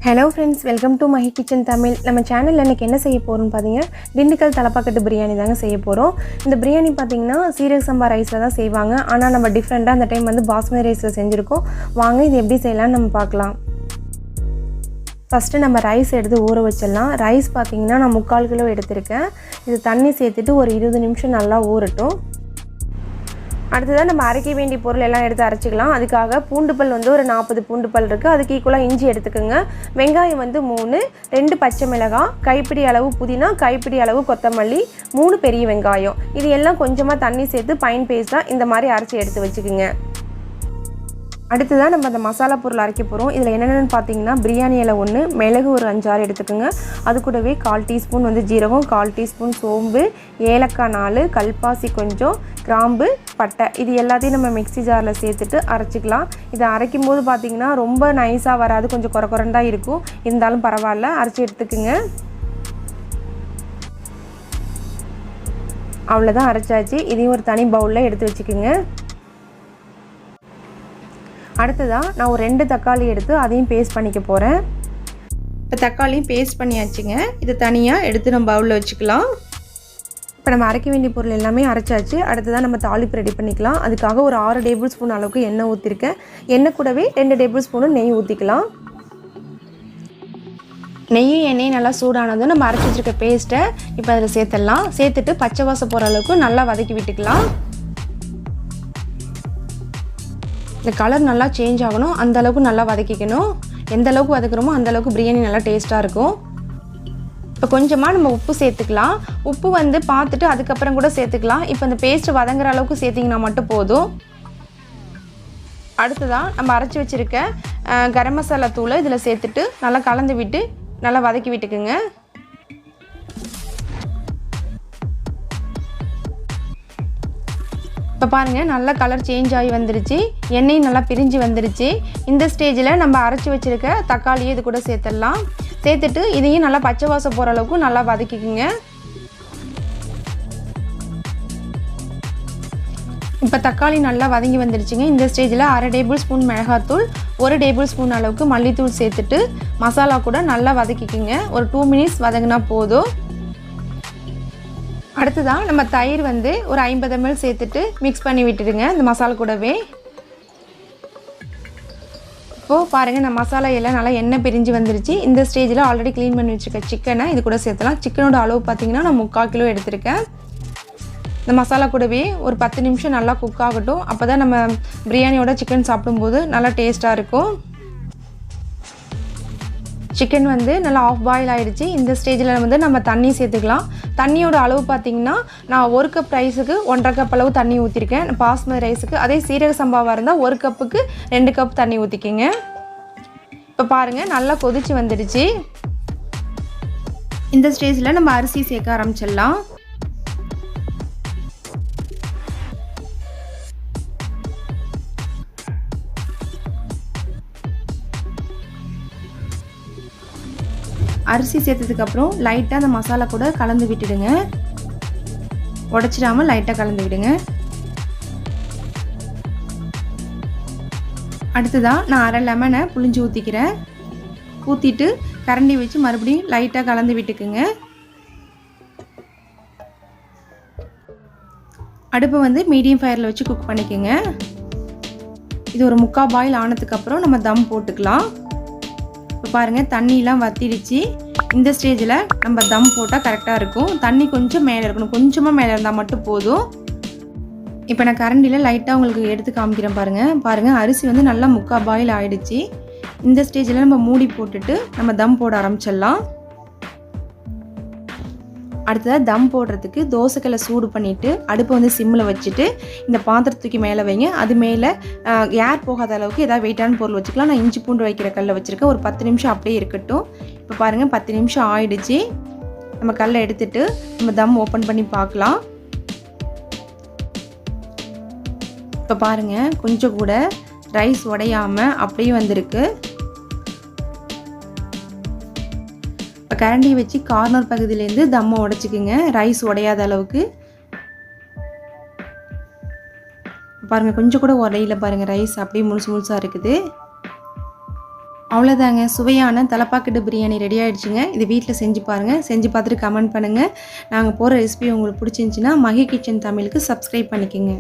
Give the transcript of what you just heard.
Hello friends, welcome to my kitchen Tamil. நம்ம சேனல்ல இன்னைக்கு என்ன செய்ய போறோம்னு பாத்தீங்க திண்டுக்கல் தலப்பாக்கட்டு பிரியாணி தாங்க செய்ய போறோம். இந்த பிரியாணி பாத்தீங்கன்னா சீரக சம்பா ரைஸ்ல தான் செய்வாங்க. ஆனா நம்ம டிஃபரண்டா அந்த டைம் வந்து பாஸ்மதி ரைஸ்ல செஞ்சிருக்கோம். வாங்க இது எப்படி செய்யலாம்னு நம்ம பார்க்கலாம். ஃபர்ஸ்ட் நம்ம ரைஸ் எடுத்து ஊற வச்சிடலாம். ரைஸ் பாத்தீங்கன்னா நான் 3/4 கிலோ எடுத்துர்க்கேன். இது தண்ணி சேர்த்துட்டு ஒரு 20 நிமிஷம் நல்லா ஊறட்டும். அடுத்ததா நம்ம அரைக்க வேண்டிய பொருள் எல்லாம் எடுத்து அரைச்சிக்கலாம். அதுக்காக பூண்டு பல் வந்து ஒரு 40 பூண்டு பல் இருக்கு. அதுக்கு ஈக்குவலா இஞ்சி எடுத்துக்கங்க. வெங்காயம் வந்து 3, 2 பச்சை மிளகாய், கைப்பிடி அளவு புதினா, கைப்பிடி அளவு கொத்தமல்லி, 3 பெரிய வெங்காயம். இது எல்லாம் கொஞ்சமா தண்ணி சேர்த்து ஃபைன் பேஸ்டா இந்த மாதிரி அரைச்சி எடுத்து வச்சுக்கங்க. அடுத்ததா நம்ம அந்த மசாலா பொருள் அரைக்க போறோம். இதுல என்னென்னன்னு பாத்தீங்கன்னா பிரியாணி இலை 1, மிளகு ஒரு 5-6 எடுத்துக்கங்க. அது கூடவே 1/4 டீஸ்பூன் வந்து ஜீரகம், 1/4 டீஸ்பூன் சோம்பு, ஏலக்காய் 4, கல்பாசி கொஞ்சம், கிராம்பு, பட்டை இது எல்லாத்தையும் நம்ம மிக்ஸி ஜாரில் சேர்த்துட்டு அரைச்சிக்கலாம். இதை அரைக்கும் போது பார்த்தீங்கன்னா ரொம்ப நைஸாக வராது, கொஞ்சம் குறை தான் இருக்கும். இருந்தாலும் பரவாயில்ல, அரைச்சி எடுத்துக்குங்க. அவ்வளோதான், அரைச்சாச்சு. இதையும் ஒரு தனி பவுலில் எடுத்து வச்சுக்கோங்க. அடுத்ததாக நான் ஒரு 2 தக்காளி எடுத்து அதையும் பேஸ்ட் பண்ணிக்க போகிறேன். இப்போ தக்காளியும் பேஸ்ட் பண்ணியாச்சுங்க. இதை தனியாக எடுத்து நம்ம பவுலில் வச்சுக்கலாம். இப்போ நம்ம அரைக்க வேண்டிய பொருள் எல்லாமே அரைச்சாச்சு. அடுத்ததான் நம்ம தாளிப்பு ரெடி பண்ணிக்கலாம். அதுக்காக ஒரு 6 டேபிள் ஸ்பூன் அளவுக்கு எண்ணெய் ஊற்றிருக்கேன். எண்ணெய் கூடவே 2 டேபிள் ஸ்பூனும் நெய் ஊற்றிக்கலாம். நெய்யும் எண்ணெயும் நல்லா சூடானதும் நம்ம அரைச்சி வச்சுருக்க பேஸ்ட்டை இப்போ அதில் சேர்த்துடலாம். சேர்த்துட்டு பச்சை வாசம் போகிற அளவுக்கு நல்லா வதக்கி விட்டுக்கலாம். இந்த கலர் நல்லா சேஞ்ச் ஆகணும், அந்த அளவுக்கு நல்லா வதக்கிக்கணும். எந்த அளவுக்கு வதக்குறோமோ அந்த அளவுக்கு பிரியாணி நல்லா டேஸ்ட்டாக இருக்கும். இப்போ கொஞ்சமாக நம்ம உப்பு சேர்த்துக்கலாம். உப்பு வந்து பார்த்துட்டு அதுக்கப்புறம் கூட சேர்த்துக்கலாம். இப்போ இந்த பேஸ்ட்டு வதங்குற அளவுக்கு சேர்த்திங்கன்னா மட்டும் போதும். அடுத்ததாக நம்ம அரைச்சி வச்சுருக்க கரம் மசாலா தூளை இதில் சேர்த்துட்டு நல்லா கலந்து விட்டு நல்லா வதக்கி விட்டுக்குங்க. இப்போ பாருங்கள், நல்லா கலர் சேஞ்ச் ஆகி வந்துருச்சு, எண்ணெயும் நல்லா பிரிஞ்சு வந்துருச்சு. இந்த ஸ்டேஜில் நம்ம அரைச்சி வச்சுருக்க தக்காளியை இது கூட சேர்த்துடலாம். சேர்த்துட்டு இதையும் நல்லா பச்சை வாசம் போகிற அளவுக்கு நல்லா வதக்கிக்குங்க. இப்போ தக்காளி நல்லா வதங்கி வந்துருச்சுங்க. இந்த ஸ்டேஜில் 1/2 டேபிள் ஸ்பூன் மிளகாத்தூள், 1 டேபிள் ஸ்பூன் அளவுக்கு மல்லித்தூள் சேர்த்துட்டு மசாலா கூட நல்லா வதக்கிக்குங்க. ஒரு 2 மினிட்ஸ் வதங்கினா போதும். அடுத்ததான் நம்ம தயிர் வந்து ஒரு 50 ml சேர்த்துட்டு மிக்ஸ் பண்ணி விட்டுடுங்க இந்த மசாலா கூடவே. இப்போது பாருங்கள், நம்ம மசாலா எல்லாம் நல்லா எண்ணெய் பிரிஞ்சு வந்துருச்சு. இந்த ஸ்டேஜில் ஆல்ரெடி க்ளீன் பண்ணி வச்சுருக்க சிக்கனை இது கூட சேர்த்துலாம். சிக்கனோட அளவு பார்த்திங்கன்னா நான் 3/4 கிலோ எடுத்திருக்கேன். இந்த மசாலா கூடவே ஒரு 10 நிமிஷம் நல்லா குக் ஆகட்டும். அப்போ தான் நம்ம பிரியாணியோட சிக்கன் சாப்பிடும்போது நல்லா டேஸ்ட்டாக இருக்கும். சிக்கன் வந்து நல்லா ஆஃப் பாயில் ஆகிடுச்சு. இந்த ஸ்டேஜில் வந்து நம்ம தண்ணி சேர்த்துக்கலாம். தண்ணியோட அளவு பார்த்திங்கன்னா நான் 1 கப் ரைஸுக்கு 1.5 கப் அளவு தண்ணி ஊற்றிருக்கேன். பாஸ்மதி ரைஸுக்கு அதே சீரக சம்பாவாக இருந்தால் 1 கப்புக்கு 2 கப் தண்ணி ஊற்றிக்கிங்க. இப்போ பாருங்கள், நல்லா கொதிச்சு வந்துடுச்சு. இந்த ஸ்டேஜில் நம்ம அரிசி சேர்க்க ஆரம்பிச்சிடலாம். அரிசி சேர்த்ததுக்கப்புறம் லைட்டாக அந்த மசாலா கூட கலந்து விட்டுடுங்க. உடச்சிடாமல் லைட்டாக கலந்து விடுங்க. அடுத்ததாக நான் 1/2 லெமனை புளிஞ்சு ஊற்றிக்கிறேன். ஊற்றிட்டு கரண்டி வச்சு மறுபடியும் லைட்டாக கலந்து விட்டுக்குங்க. அடுப்பை வந்து மீடியம் ஃபயரில் வச்சு குக் பண்ணிக்கோங்க. இது ஒரு 3/4 பாயில் ஆனதுக்கப்புறம் நம்ம தம் போட்டுக்கலாம். இப்போ பாருங்கள், தண்ணியெலாம் வற்றிடுச்சு. இந்த ஸ்டேஜில் நம்ம தம் போட்டால் கரெக்டாக இருக்கும். தண்ணி கொஞ்சம் மேலே இருக்கணும், கொஞ்சமாக மேலே இருந்தால் மட்டும் போதும். இப்போ நான் கரண்டியில் லைட்டாக உங்களுக்கு எடுத்து காமிக்கிறேன் பாருங்கள், அரிசி வந்து நல்லா 3/4 பாயில் ஆகிடுச்சு. இந்த ஸ்டேஜில் நம்ம மூடி போட்டுட்டு நம்ம தம் போட ஆரம்பிச்சிடலாம். அடுத்ததாக தம் போடுறதுக்கு தோசைக்கல்லை சூடு பண்ணிவிட்டு அடுப்பை வந்து சிம்மில் வச்சுட்டு இந்த பாத்திரத்துக்கு மேலே வைங்க. அது மேலே ஏர் போகாத அளவுக்கு ஏதாவது வெயிட்டான பொருள் வச்சுக்கலாம். நான் இஞ்சி பூண்டு வைக்கிற கல்லை வச்சுருக்கேன். ஒரு 10 நிமிஷம் அப்படியே இருக்கட்டும். இப்போ பாருங்கள், 10 நிமிஷம் ஆயிடுச்சு. நம்ம கல்லை எடுத்துட்டு நம்ம தம் ஓப்பன் பண்ணி பார்க்கலாம். இப்போ பாருங்கள், கொஞ்சம் கூட ரைஸ் உடையாமல் அப்படியே வந்திருக்கு. இப்போ கரண்டி வச்சு கார்னர் பகுதியிலேருந்து தம்மை உடைச்சிக்குங்க, ரைஸ் உடையாத அளவுக்கு. பாருங்கள், கொஞ்சம் கூட உடையில பாருங்கள், ரைஸ் அப்படியே முழுசாக இருக்குது. அவ்வளோதாங்க, சுவையான தலப்பாக்கட்டு பிரியாணி ரெடி ஆகிடுச்சுங்க. இது வீட்டில் செஞ்சு பாருங்கள். செஞ்சு பார்த்துட்டு கமெண்ட் பண்ணுங்கள். நாங்கள் போகிற ரெசிபி உங்களுக்கு பிடிச்சிருந்துச்சின்னா மஹி கிச்சன் தமிழுக்கு சப்ஸ்கிரைப் பண்ணிக்கோங்க.